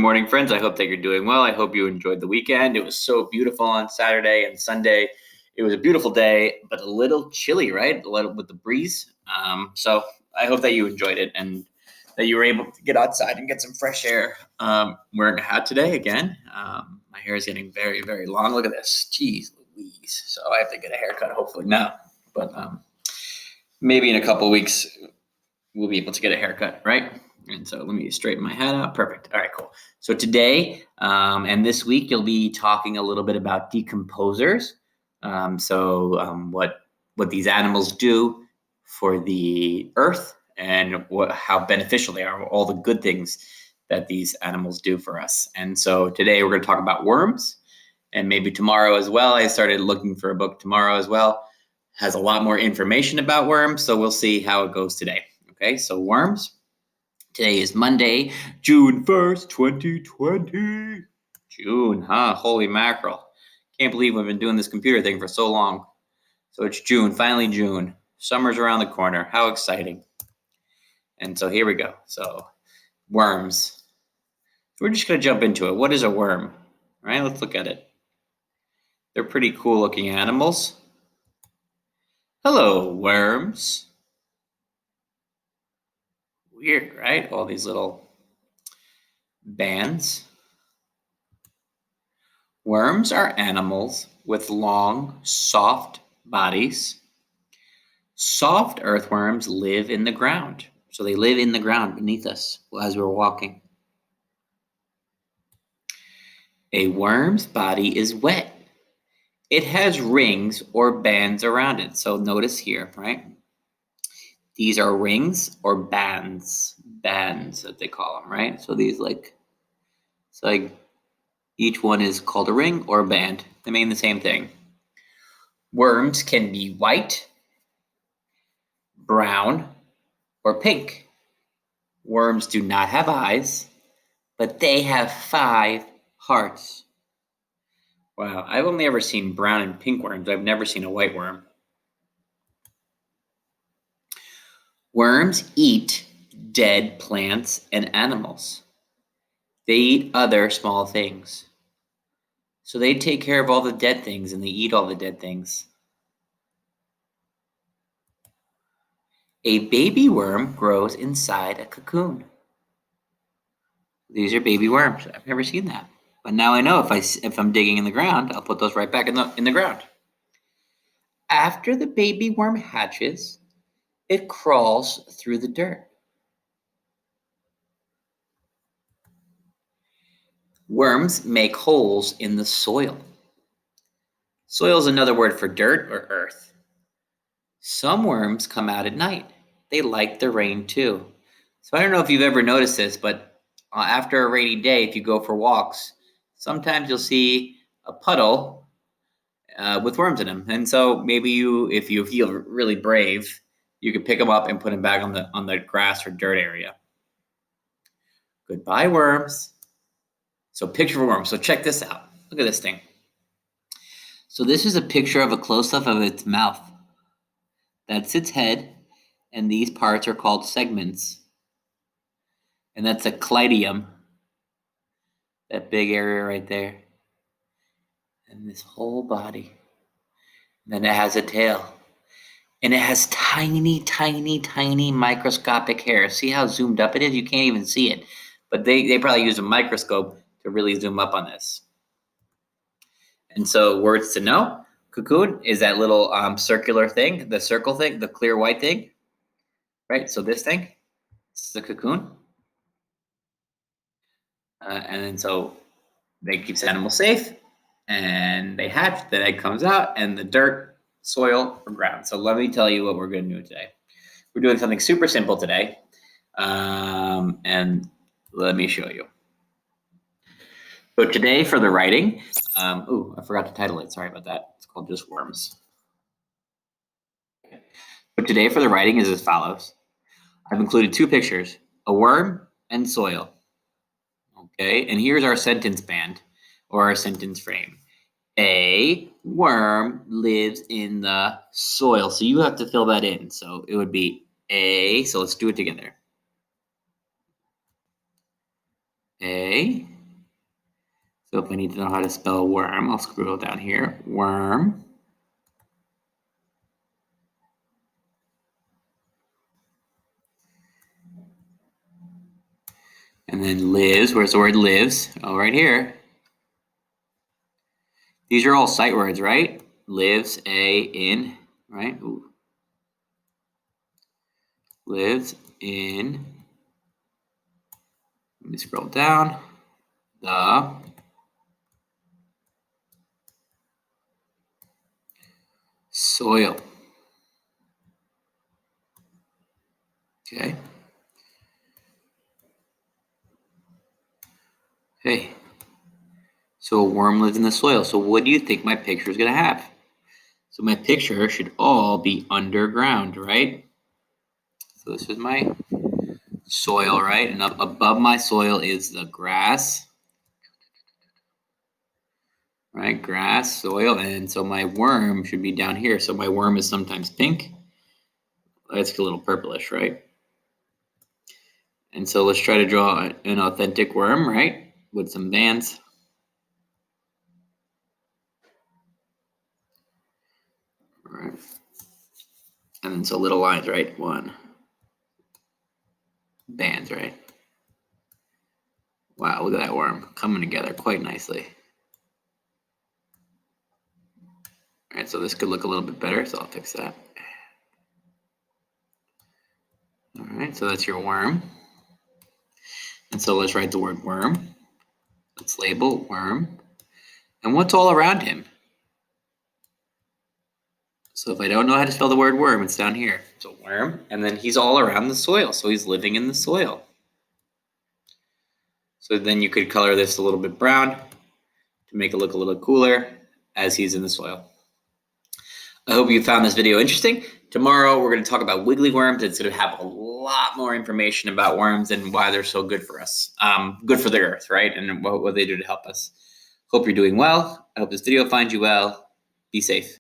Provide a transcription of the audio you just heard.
morning, friends. I hope that you're doing well. I hope you enjoyed the weekend. It was so beautiful on Saturday and Sunday. It was a beautiful day, but a little chilly, right? A little with the breeze. So I hope that you enjoyed it and that you were able to get outside and get some fresh air. Wearing a hat today again. My hair is getting very, very long. Look at this. Jeez Louise. So I have to get a haircut hopefully now. But maybe in a couple weeks we'll be able to get a haircut, right? And so let me straighten my hat out. Perfect. All right, cool. So today and this week, you'll be talking a little bit about decomposers. What these animals do for the earth and how beneficial they are, all the good things that these animals do for us. And so today we're going to talk about worms, and maybe tomorrow as well. I started looking for a book tomorrow as well. Has a lot more information about worms, so we'll see how it goes today. Okay, so worms. Today is Monday, June 1st, 2020. June, huh? Holy mackerel. Can't believe we've been doing this computer thing for so long. So it's June, finally June. Summer's around the corner. How exciting. And so here we go. So worms. We're just going to jump into it. What is a worm? All right, let's look at it. They're pretty cool looking animals. Hello, worms. Weird, right? All these little bands. Worms are animals with long, soft bodies. Soft earthworms live in the ground. So they live in the ground beneath us as we're walking. A worm's body is wet. It has rings or bands around it. So notice here, right? These are rings or bands that they call them, right? So these each one is called a ring or a band. They mean the same thing. Worms can be white, brown, or pink. Worms do not have eyes, but they have 5 hearts. Wow, I've only ever seen brown and pink worms. I've never seen a white worm. Worms eat dead plants and animals. They eat other small things. So they take care of all the dead things and they eat all the dead things. A baby worm grows inside a cocoon. These are baby worms. I've never seen that. But now I know if I'm digging in the ground, I'll put those right back in the ground. After the baby worm hatches, it crawls through the dirt. Worms make holes in the soil. Soil is another word for dirt or earth. Some worms come out at night. They like the rain too. So I don't know if you've ever noticed this, but after a rainy day, if you go for walks, sometimes you'll see a puddle with worms in them. And so maybe if you feel really brave, you could pick them up and put them back on the grass or dirt area. Goodbye, worms. So picture of a worm. So check this out. Look at this thing. So this is a picture of a close-up of its mouth. That's its head, and these parts are called segments. And that's a clydium, that big area right there. And this whole body. And then it has a tail. And it has tiny, tiny, tiny microscopic hair. See how zoomed up it is? You can't even see it. But they probably use a microscope to really zoom up on this. And so words to know. Cocoon is that little circular thing, the circle thing, the clear white thing, right? So this thing, this is a cocoon. And then so they keeps animals safe and they hatch, the egg comes out and the dirt, soil, or ground. So let me tell you what we're going to do today. We're doing something super simple today. And let me show you. So today for the writing, I forgot to title it. Sorry about that. It's called just worms. So today for the writing is as follows. I've included 2 pictures, a worm and soil. Okay, and here's our sentence band or our sentence frame. A worm lives in the soil. So you have to fill that in. So it would be A. So let's do it together. A So if I need to know how to spell worm, I'll scroll down here. Worm. And then lives. Where's the word lives? Oh, right here. These are all sight words, right? Lives, in, right? Ooh. Lives in. Let me scroll down. The soil. Okay. Okay. So a worm lives in the soil. So what do you think my picture is going to have? So my picture should all be underground, right? So this is my soil, right? And up above my soil is the grass, right? Grass, soil, and so my worm should be down here. So my worm is sometimes pink. It's a little purplish, right? And so let's try to draw an authentic worm, right? With some bands. All right. And then so little lines, right? One. Bands, right? Wow, look at that worm coming together quite nicely. All right, so this could look a little bit better, so I'll fix that. All right, so that's your worm. And so let's write the word worm. Let's label worm. And what's all around him? So if I don't know how to spell the word worm, it's down here. So worm, and then he's all around the soil. So he's living in the soil. So then you could color this a little bit brown to make it look a little cooler as he's in the soil. I hope you found this video interesting. Tomorrow we're going to talk about wiggly worms. It's going to have a lot more information about worms and why they're so good for us, good for the earth, right? And what they do to help us. Hope you're doing well. I hope this video finds you well. Be safe.